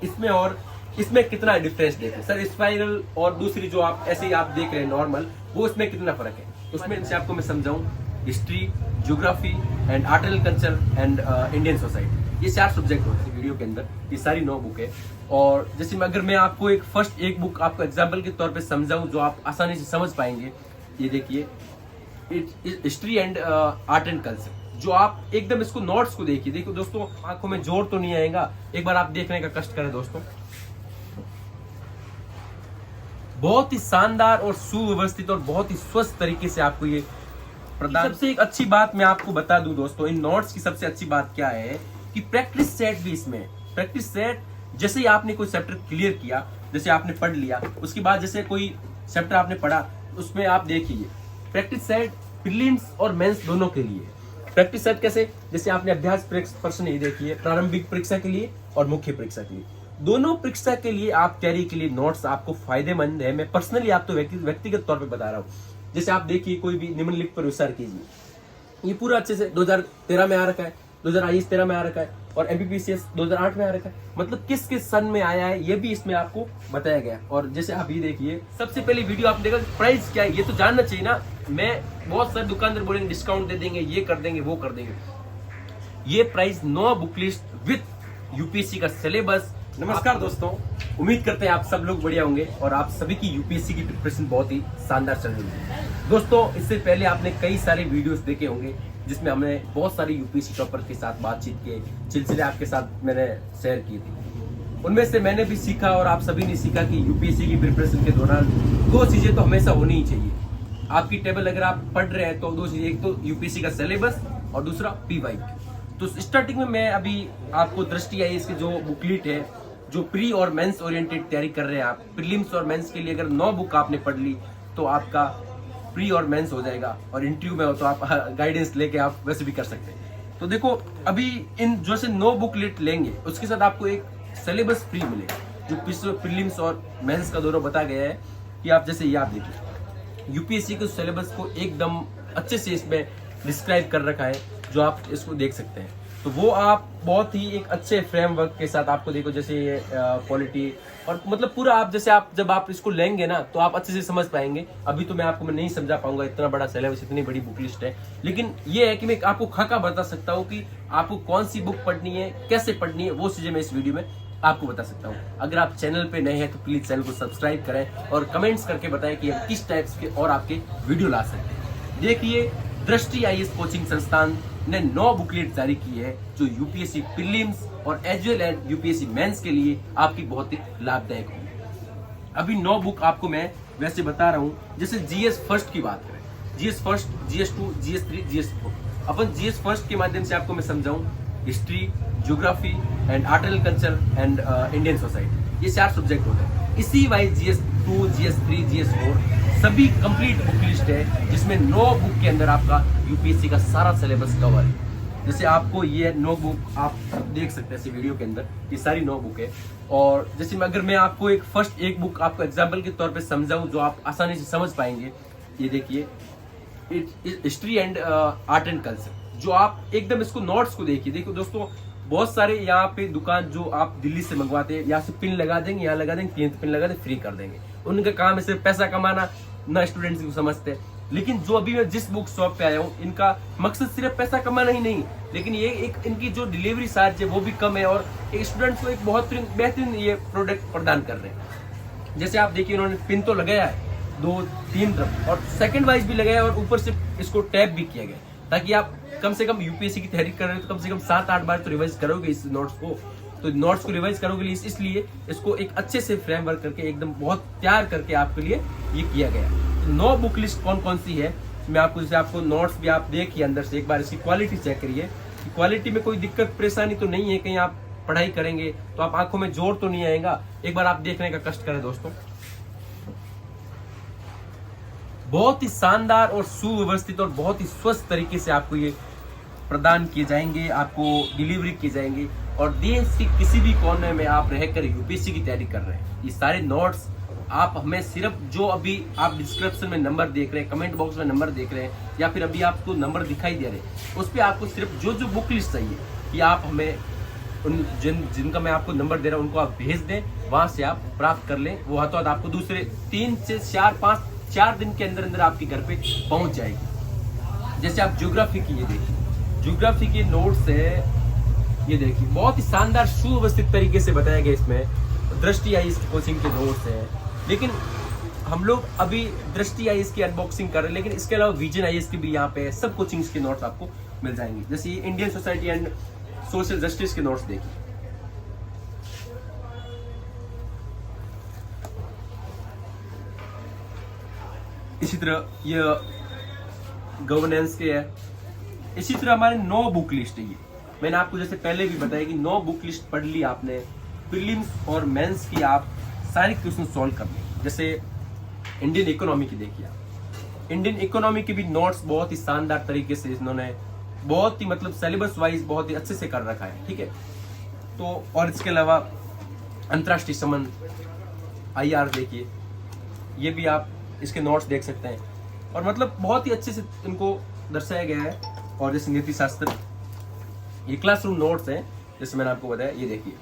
इसमें और इसमें कितना डिफरेंस देखें सर, स्पाइरल और दूसरी जो आप ऐसे ही आप देख रहे हैं नॉर्मल, वो इसमें कितना फर्क है उसमें से आपको मैं समझाऊं। History, geography and art and culture and Indian society, ये 4 सब्जेक्ट होते हैं वीडियो के अंदर। ये सारी 9 बुक है। और जैसे अगर मैं आपको एक बुक आपको एग्जाम्पल के तौर पे समझाऊं जो आप आसानी से समझ पाएंगे, ये देखिए history and art and culture, जो आप एकदम इसको नोट्स को देखिए। देखो दोस्तों, आंखों में जोर तो नहीं आएगा, एक बार आप देखने का कष्ट करें दोस्तों। बहुत ही शानदार और सुव्यवस्थित और बहुत ही स्वस्थ तरीके से आपको ये प्रदान। सबसे एक अच्छी बात मैं आपको बता दूं दोस्तों, इन नोट्स की सबसे अच्छी बात क्या है कि प्रैक्टिस सेट भी इसमें। प्रैक्टिस सेट जैसे ही आपने कोई चैप्टर क्लियर किया, जैसे आपने पढ़ लिया, उसके बाद जैसे कोई चैप्टर आपने पढ़ा, उसमें आप देखिए प्रैक्टिस सेट प्रीलिम्स और मेंस दोनों के लिए। प्रैक्टिस सेट कैसे, जैसे आपने अभ्यास प्रश्न ही देखिए, प्रारंभिक परीक्षा के लिए और मुख्य परीक्षा के लिए, दोनों परीक्षा के लिए आप तैयारी के लिए नोट्स आपको फायदेमंद है। मैं पर्सनली आपको व्यक्तिगत तौर पे बता रहा हूँ। जैसे आप देखिए, कोई भी निम्नलिखित पर विचार कीजिए, ये पूरा अच्छे से 2013 में आ रखा है, 2013 में आ रखा है, और एमपीपीसीएस 2008 में आ रखा है। मतलब किस किस सन में आया है ये भी इसमें आपको बताया गया। और जैसे आप ये देखिए, सबसे पहली वीडियो आपने देखा, प्राइस क्या है ये तो जानना चाहिए ना। मैं बहुत सारे दुकानदार बोलेंगे डिस्काउंट दे देंगे, ये कर देंगे, वो कर देंगे। ये price 9 book list with UPSC का सिलेबस। नमस्कार दोस्तों, उम्मीद करते हैं आप सब लोग बढ़िया होंगे और आप सभी की यूपीएससी की प्रिपरेशन बहुत ही शानदार चल रही है। दोस्तों, इससे पहले आपने कई सारे वीडियोस देखे होंगे जिसमें हमने बहुत सारे यूपीएससी टॉपर के साथ बातचीत के सिलसिले आपके साथ मैंने शेयर की थी। उनमें से मैंने भी सीखा और आप सभी ने सीखा कि यूपीएससी की प्रिपरेशन के दौरान 2 चीजें तो हमेशा होनी ही चाहिए। आपकी टेबल अगर आप पढ़ रहे हैं तो 2 चीजें, एक तो यूपीएससी का सिलेबस और दूसरा पीवाई। तो स्टार्टिंग में मैं अभी आपको दृष्टि आई इसके जो बुकलेट है, जो प्री और मेंस ओरिएंटेड तैयारी कर रहे हैं आप, प्रीलिम्स और मेंस के लिए अगर 9 बुक आपने पढ़ ली तो आपका प्री और मेंस हो जाएगा। और इंटरव्यू में हो तो आप गाइडेंस लेके आप वैसे भी कर सकते हैं। तो देखो, अभी इन जो से 9 बुकलेट लेंगे उसके साथ आपको एक सिलेबस फ्री मिलेगा, जो प्रीलिम्स और मेंस का दोनों बता गया है कि आप जैसे ये आप देखिए, यूपीएससी के सिलेबस को एकदम अच्छे से इसमें डिस्क्राइब कर रखा है, जो आप इसको देख सकते हैं। तो वो आप बहुत ही एक अच्छे फ्रेमवर्क के साथ आपको देखो, जैसे ये क्वालिटी और मतलब पूरा आप जैसे आप जब आप इसको लेंगे ना तो आप अच्छे से समझ पाएंगे। अभी तो मैं आपको नहीं समझा पाऊंगा, इतना बड़ा सिलेबस, इतनी बड़ी बुक लिस्ट है। लेकिन ये है कि मैं आपको खाका बता सकता हूँ कि आपको कौन सी बुक पढ़नी है, कैसे पढ़नी है, वो चीजें मैं इस वीडियो में आपको बता सकता हूँ। अगर आप चैनल पे नए हैं तो प्लीज चैनल को सब्सक्राइब करें और कमेंट्स करके बताएं कि हम किस टाइप्स के और आपके वीडियो ला सकते हैं। देखिए, दृष्टि आईएएस कोचिंग संस्थान ने 9 बुकलेट जारी की है जो यूपीएससी प्रीलिम्स और as well as UPSC mains के लिए आपकी बहुत ही लाभदायक होगी। अभी 9 बुक आपको मैं वैसे बता रहा हूँ। जैसे जीएस फर्स्ट की बात करें, GS first, GS 2, GS 3, GS 4। अपन जीएस फर्स्ट के माध्यम से आपको मैं समझाऊं। History, geography and art and culture and Indian society, ये 4 सब्जेक्ट होते हैं। इसी वाइज जीएस 2, जीएस 3, जीएस 4 सभी कंप्लीट बुक लिस्ट है, जिसमें 9 बुक के अंदर आपका यूपीएससी का सारा सिलेबस कवर है। जैसे आपको ये 9 बुक आप देख सकते हैं इस वीडियो के अंदर, ये सारी 9 बुक है। और जैसे अगर मैं आपको एक बुक आपको एग्जाम्पल के तौर पे समझाऊं जो आप आसानी से समझ पाएंगे, ये देखिए history and art and culture, जो आप एकदम इसको नोट्स को देखिए। देखो दोस्तों, बहुत सारे यहाँ पे दुकान जो आप दिल्ली से मंगवाते हैं, यहाँ से पिन लगा देंगे, यहाँ लगा देंगे, 3th पिन लगा देंगे, फ्री कर देंगे। उनका काम है सिर्फ पैसा कमाना, ना स्टूडेंट्स को समझते हैं। लेकिन जो अभी मैं जिस बुक शॉप पे आया हूँ, इनका मकसद सिर्फ पैसा कमाना ही नहीं, लेकिन ये एक इनकी जो डिलीवरी चार्ज है वो भी कम है और एक स्टूडेंट्स को एक बहुत बेहतरीन ये प्रोडक्ट प्रदान कर रहे हैं। जैसे आप देखिए, उन्होंने पिन तो लगाया है 2-3 तरफ और सेकंड वाइज भी लगाया और ऊपर से इसको टैप भी किया गया, ताकि आप कम से कम यूपीएससी की तैयारी कर रहे हो तो कम से कम 7-8 बार तो रिवाइज करोगे इस नोट्स को। तो नोट्स को रिवाइज करोगे इसलिए इसको एक अच्छे से फ्रेमवर्क करके एकदम बहुत तैयार करके आपके लिए ये किया गया। तो 9 बुक लिस्ट कौन कौन सी है मैं आपको, जैसे आपको नोट्स भी आप देखिए अंदर से, एक बार इसकी क्वालिटी चेक करिए कि क्वालिटी में कोई दिक्कत परेशानी तो नहीं है। कहीं आप पढ़ाई करेंगे तो आप आंखों में जोर तो नहीं आएगा, एक बार आप देखने का कष्ट करें दोस्तों। बहुत ही शानदार और सुव्यवस्थित और बहुत ही स्वस्थ तरीके से आपको ये प्रदान किए जाएंगे, आपको डिलीवरी की जाएंगे। और देश के किसी भी कोने में आप रहकर यूपीएससी की तैयारी कर रहे हैं, ये सारे नोट्स आप हमें सिर्फ जो अभी आप डिस्क्रिप्शन में नंबर देख रहे हैं, कमेंट बॉक्स में नंबर देख रहे हैं, या फिर अभी आपको नंबर दिखाई दे रहे हैं, उस पर आपको सिर्फ जो बुक लिस्ट चाहिए कि आप हमें उन जिनका मैं आपको नंबर दे रहा हूँ उनको आप भेज दें, वहां से आप प्राप्त कर लें। वो हाथों हाथ आपको दूसरे 3 से 4 दिन के अंदर अंदर आपके घर पे पहुंच जाएगी। जैसे आप ज्योग्राफी की ये देखिए, ज्योग्राफी के नोट्स है, ये देखिए बहुत ही शानदार सुव्यवस्थित तरीके से बताया गया। इसमें दृष्टि आई इसकी कोचिंग के नोट्स है, लेकिन हम लोग अभी दृष्टि आई की अनबॉक्सिंग कर रहे हैं, लेकिन इसके अलावा विजन आई की भी यहाँ पे सब कोचिंग्स के नोट्स आपको मिल जाएंगे। जैसे ये Indian society and social justice के नोट्स देखिए, इसी तरह ये गवर्नेंस के है। इसी तरह हमारे 9 बुक लिस्ट है। ये मैंने आपको जैसे पहले भी बताया कि 9 बुक लिस्ट पढ़ ली आपने, प्रीलिम्स और मेंस की आप सारी क्वेश्चन सॉल्व कर ली। जैसे इंडियन इकोनॉमी की देखिए आप, इंडियन इकोनॉमी के भी नोट्स बहुत ही शानदार तरीके से इन्होंने बहुत ही मतलब सिलेबस वाइज बहुत ही अच्छे से कर रखा है, ठीक है। तो और इसके अलावा अंतर्राष्ट्रीय संबंध IR देखिए, ये भी आप इसके नोट्स देख सकते हैं, और मतलब बहुत ही अच्छे से इनको दर्शाया गया है। और जैसे नीति शास्त्र, ये क्लासरूम नोट्स हैं जैसे मैंने आपको बताया, ये देखिए।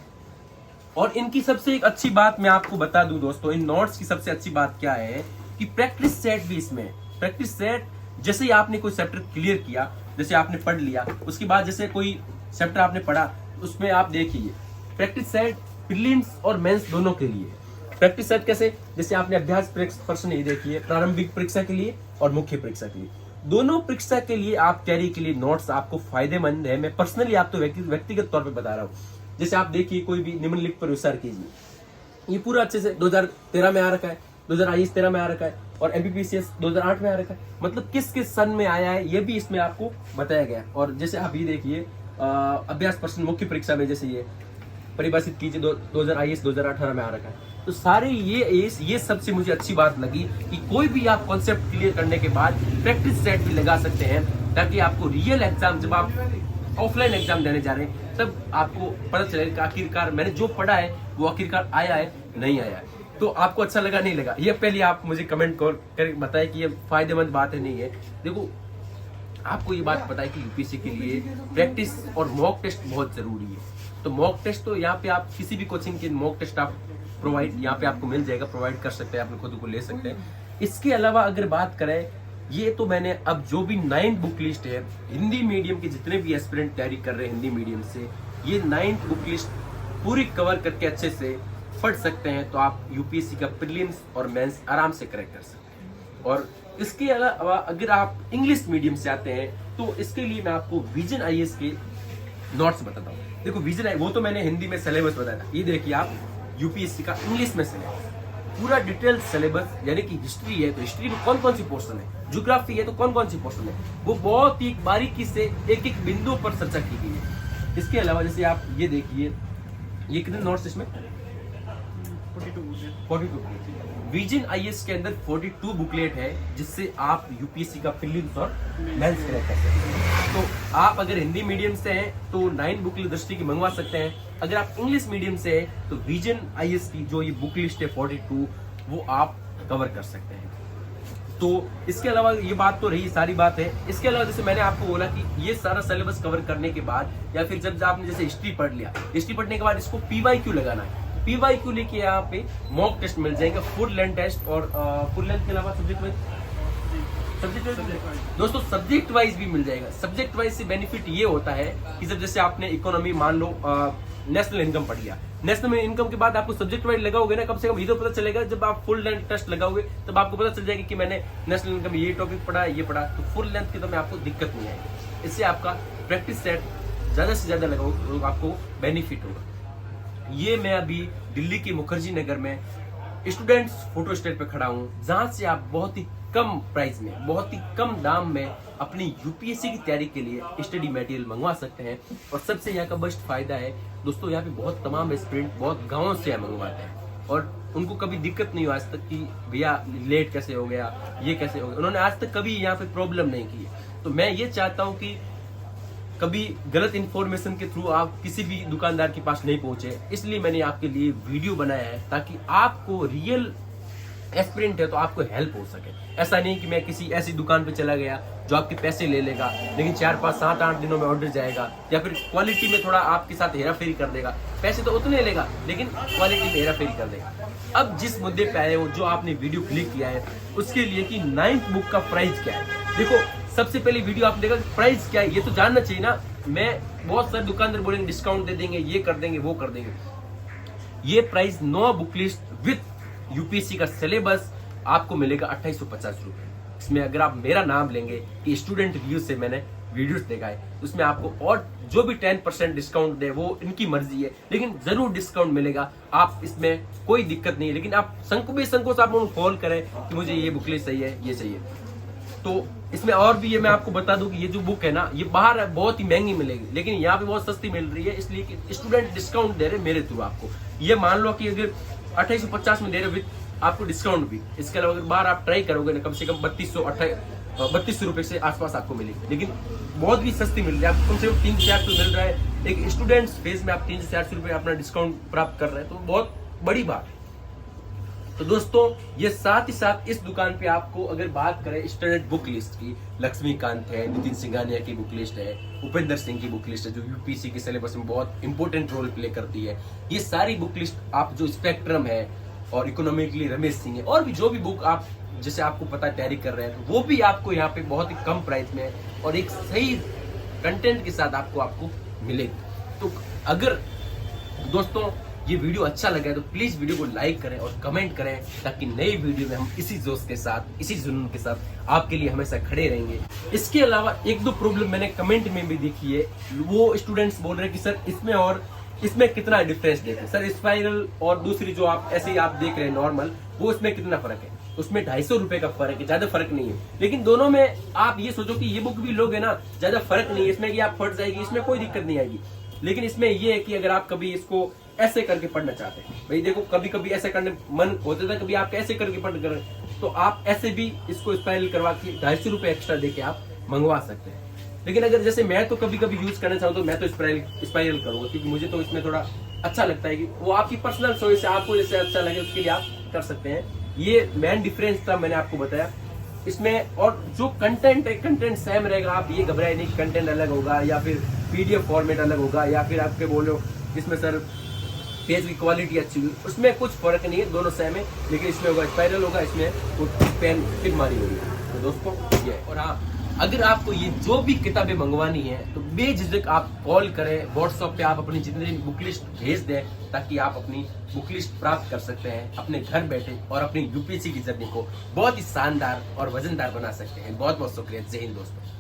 और इनकी सबसे एक अच्छी बात मैं आपको बता दूं दोस्तों, इन नोट्स की सबसे अच्छी बात क्या है कि प्रैक्टिस सेट भी इसमें, प्रैक्टिस सेट जैसे ही आपने कोई चैप्टर क्लियर किया, जैसे आपने पढ़ लिया, उसके बाद जैसे कोई चैप्टर आपने पढ़ा, उसमें आप देखिए प्रैक्टिस सेट प्रीलिम्स और मेंस दोनों के लिए। प्रैक्टिस सेट कैसे, जैसे आपने अभ्यास प्रश्न ये देखिए प्रारंभिक परीक्षा के लिए और मुख्य परीक्षा के लिए, दोनों परीक्षा के लिए आप तैयारी के लिए नोट्स आपको फायदेमंद है। मैं पर्सनली आपको व्यक्तिगत तौर पे बता रहा हूँ। जैसे आप देखिए कोई भी निम्नलिखित पर विचार कीजिए, ये पूरा अच्छे से 2013 में आ रखा है, 2013 में आ रखा है, और MPPCS 2008 में आ रखा है। मतलब किस किस सन में आया है ये भी इसमें आपको बताया गया। और जैसे आप ये देखिए अभ्यास प्रश्न मुख्य परीक्षा में जैसे ये परिभाषित कीजिए 2018 में आ रखा है। तो सारे ये सबसे मुझे अच्छी बात लगी कि कोई भी आप कॉन्सेप्ट क्लियर करने के बाद प्रैक्टिस सेट भी लगा सकते हैं, ताकि आपको रियल एग्जाम जब आप ऑफलाइन एग्जाम देने जा रहे हैं तब आपको पता चलेगा कि आखिरकार मैंने जो पढ़ा है वो आखिरकार आया है नहीं आया है। तो आपको अच्छा लगा नहीं लगा, ये पहले आप मुझे कमेंट कर बताएं कि ये फायदेमंद बात है नहीं है। देखो आपको ये बात पता है कि यूपीएससी के लिए प्रैक्टिस और मॉक टेस्ट बहुत जरूरी है। तो मॉक टेस्ट तो यहाँ पे आप किसी भी कोचिंग के मॉक टेस्ट आप प्रोवाइड यहाँ पे आपको मिल जाएगा, प्रोवाइड कर सकते हैं, अपने खुद को ले सकते हैं। इसके अलावा अगर बात करें, ये तो मैंने अब जो भी 9 बुक लिस्ट है हिंदी मीडियम के जितने भी एस्पिरेंट तैयारी कर रहे हैं हिंदी मीडियम से, ये 9 बुक लिस्ट पूरी कवर करके अच्छे से पढ़ सकते हैं। तो आप यूपीएससी का प्रीलिम्स और मेंस आराम से करेक्ट कर सकते हैं। और इसके अलावा अगर आप इंग्लिश मीडियम से आते हैं तो इसके लिए मैं आपको विजन IAS के नोट्स बताता हूँ। देखो विजन वो तो मैंने हिंदी में सिलेबस बताया था, ये देखिए आप यूपीएससी का इंग्लिश में सिलेबस पूरा डिटेल सिलेबस, यानी कि हिस्ट्री है तो हिस्ट्री में कौन कौन सी पोर्शन है, ज्योग्राफी है तो कौन कौन सी पोर्शन है, वो बहुत ही बारीकी से एक एक बिंदु पर चर्चा की गई है। इसके अलावा जैसे आप ये देखिए, ये कितने नोट्स इसमें 42 विजन IAS के अंदर 42 बुकलेट है, जिससे आप यूपीएससी का प्रीलिम्स और मेंस क्रैक कर सकते हैं। तो आप अगर हिंदी मीडियम से हैं तो 9 बुकलेट दृष्टि की मंगवा सकते हैं। अगर आप इंग्लिश मीडियम से हैं तो विजन IAS की जो ये बुक लिस्ट है 42 वो आप कवर कर सकते हैं। तो इसके अलावा ये बात तो रही, सारी बात है। इसके अलावा जैसे मैंने आपको बोला कि ये सारा सिलेबस कवर करने के बाद या फिर जब आपने जैसे हिस्ट्री पढ़ लिया, हिस्ट्री पढ़ने के बाद इसको PYQ लगाना है। PYQ लेके यहाँ पे मॉक टेस्ट मिल जाएगा, फुल लेंथ टेस्ट, और फुल लेंथ के अलावा सब्जेक्ट वाइज दोस्तों सब्जेक्ट वाइज भी मिल जाएगा। सब्जेक्ट वाइज से बेनिफिट ये होता है कि जब जैसे आपने इकोनॉमी मान लो नेशनल इनकम पढ़ लिया, नेशनल इनकम के बाद आपको सब्जेक्ट वाइज लगाओगे ना, कम से कम ये तो पता चलेगा। जब आप फुल लेंथ टेस्ट लगाओगे तब आपको पता चल जाएगा कि मैंने नेशनल इनकम ये टॉपिक पढ़ा, ये पढ़ा, तो फुल लेंथ के तो में आपको दिक्कत नहीं आएगी। इससे आपका प्रैक्टिस सेट ज्यादा से ज्यादा लगाओ तो आपको बेनिफिट होगा। ये मैं अभी दिल्ली के मुखर्जी नगर में स्टूडेंट्स फोटो स्टेट पे खड़ा हूँ, जहां से आप बहुत ही कम प्राइस में, बहुत ही कम दाम में अपनी यूपीएससी की तैयारी के लिए स्टडी मटेरियल मंगवा सकते हैं। और सबसे यहाँ का बेस्ट फायदा है दोस्तों, यहाँ पे बहुत तमाम एस्पिरेंट बहुत गाँव से मंगवाते हैं और उनको कभी दिक्कत नहीं हुआ आज तक कि भैया लेट कैसे हो गया, ये कैसे हो गया। उन्होंने आज तक कभी यहाँ पे प्रॉब्लम नहीं की। तो मैं ये चाहता हूँ कि कभी गलत इन्फॉर्मेशन के थ्रू आप किसी भी दुकानदार के पास नहीं पहुंचे, इसलिए मैंने आपके लिए वीडियो बनाया है ताकि आपको रियल एस्पिरेंट है तो आपको हेल्प हो सके। ऐसा नहीं कि मैं किसी ऐसी दुकान पे चला गया जो आपके पैसे ले लेगा, लेकिन 4, 5, 7, 8 दिनों में ऑर्डर जाएगा, या फिर क्वालिटी में थोड़ा आपके साथ हेरा फेरी कर देगा। पैसे तो उतने लेगा लेकिन क्वालिटी में हेरा फेरी कर देगा। अब जिस मुद्दे पे आए हो, जो आपने वीडियो क्लिक किया है उसके लिए कि 9th बुक का प्राइस क्या है। देखो, सबसे पहली वीडियो आपने देखा प्राइस क्या है ये तो जानना चाहिए ना। मैं बहुत सारे दुकानदार बोलेंगे डिस्काउंट दे देंगे, ये कर देंगे, वो कर देंगे। ये price 9 book list with UPSC का सिलेबस आपको मिलेगा 2850 रुपए। इसमें अगर आप मेरा नाम लेंगे कि स्टूडेंट व्यू से मैंने वीडियोस देखा है, उसमें आपको और जो भी 10% डिस्काउंट दे वो इनकी मर्जी है, लेकिन जरूर डिस्काउंट मिलेगा। आप इसमें कोई दिक्कत नहीं है, लेकिन आप संकोच आप उनको कॉल करें कि मुझे ये बुक लिस्ट चाहिए, ये चाहिए। तो इसमें और भी ये मैं आपको बता दूं कि ये जो बुक है ना, ये बाहर बहुत ही महंगी मिलेगी, लेकिन यहाँ पे बहुत सस्ती मिल रही है, इसलिए कि स्टूडेंट डिस्काउंट दे रहे मेरे थ्रू आपको। ये मान लो कि अगर 2850 में दे रहे विद आपको डिस्काउंट भी, इसके अलावा अगर बाहर आप ट्राई करोगे ना, कम से कम 3200 रुपए से आसपास आपको मिलेगी, लेकिन बहुत भी सस्ती मिल रही है। आपको कम से कम 3 से 400 मिल रहा है। एक स्टूडेंट्स फेज में आप 3 से 400 रुपए अपना डिस्काउंट प्राप्त कर रहे हैं, तो बहुत बड़ी बात है। तो दोस्तों, ये साथ ही साथ इस दुकान पे आपको अगर बात करें स्टूडेंट बुक लिस्ट की, लक्ष्मीकांत है, नितिन सिंघानिया की बुक लिस्ट है, उपेंद्र सिंह की बुक लिस्ट है जो यूपीएससी के सिलेबस में बहुत इंपॉर्टेंट रोल प्ले करती है। ये सारी बुक लिस्ट आप जो स्पेक्ट्रम है और इकोनॉमिकली रमेश सिंह है, और भी जो भी बुक आप जैसे आपको पता है तैयारी कर रहे हैं, तो वो भी आपको यहाँ पे बहुत ही कम प्राइस में और एक सही कंटेंट के साथ आपको मिलेगी। तो अगर दोस्तों ये वीडियो अच्छा लगा है तो प्लीज वीडियो को लाइक करें और कमेंट करें, ताकि नई वीडियो में हम इसी जोश के साथ, इसी जुनून के साथ आपके लिए हमेशा खड़े रहेंगे। इसके अलावा 1-2 प्रॉब्लम मैंने कमेंट में भी देखी है। वो स्टूडेंट्स बोल रहे हैं कि सर इसमें और इसमें कितना डिफरेंस देखें सर, स्पाइरल और दूसरी जो आप ऐसे ही आप देख रहे हैं नॉर्मल, वो इसमें कितना फर्क है। उसमें 250 रुपए का फर्क है, ज्यादा फर्क नहीं है। लेकिन दोनों में आप ये सोचो कि ये बुक भी लोगे ना, ज्यादा फर्क नहीं है इसमें कि आप फट जाएगी, इसमें कोई दिक्कत नहीं आएगी। लेकिन इसमें ये है कि अगर आप कभी इसको ऐसे करके पढ़ना चाहते हैं, भाई देखो कभी कभी ऐसे करने मन होता था, कभी आप ऐसे करके पढ़ कर, तो आप ऐसे भी इसको स्पाइरल करवा के 250 रुपए एक्स्ट्रा देके आप मंगवा सकते हैं। लेकिन अगर जैसे मैं तो कभी कभी यूज करना चाहूँ तो मैं तो स्पाइरल करूंगा, क्योंकि मुझे तो इसमें थोड़ा अच्छा लगता है। कि वो आपकी पर्सनल चॉइस है, आपको जैसे अच्छा लगे उसके लिए आप कर सकते हैं। ये मेन डिफरेंस था, मैंने आपको बताया इसमें। और जो कंटेंट है, कंटेंट सेम रहेगा, आप ये घबराए नहीं कंटेंट अलग होगा या फिर पीडीएफ फॉर्मेट अलग होगा या फिर आपके बोलो इसमें सर पेज की क्वालिटी अच्छी हुई, उसमें कुछ फर्क नहीं है, दोनों सेम है। लेकिन इसमें होगा स्पाइरल होगा, इसमें पेन टिक मारी होगी। तो दोस्तों ये, और हाँ, अगर आपको ये जो भी किताबें मंगवानी है तो बेझिझक आप कॉल करें, व्हाट्सएप पे आप अपनी जितनी बुक लिस्ट भेज दें, ताकि आप अपनी बुक लिस्ट प्राप्त कर सकते हैं अपने घर बैठे और अपनी यूपीएससी की जर्नी को बहुत ही शानदार और वजनदार बना सकते हैं। बहुत बहुत शुक्रिया। जय हिंद दोस्तों।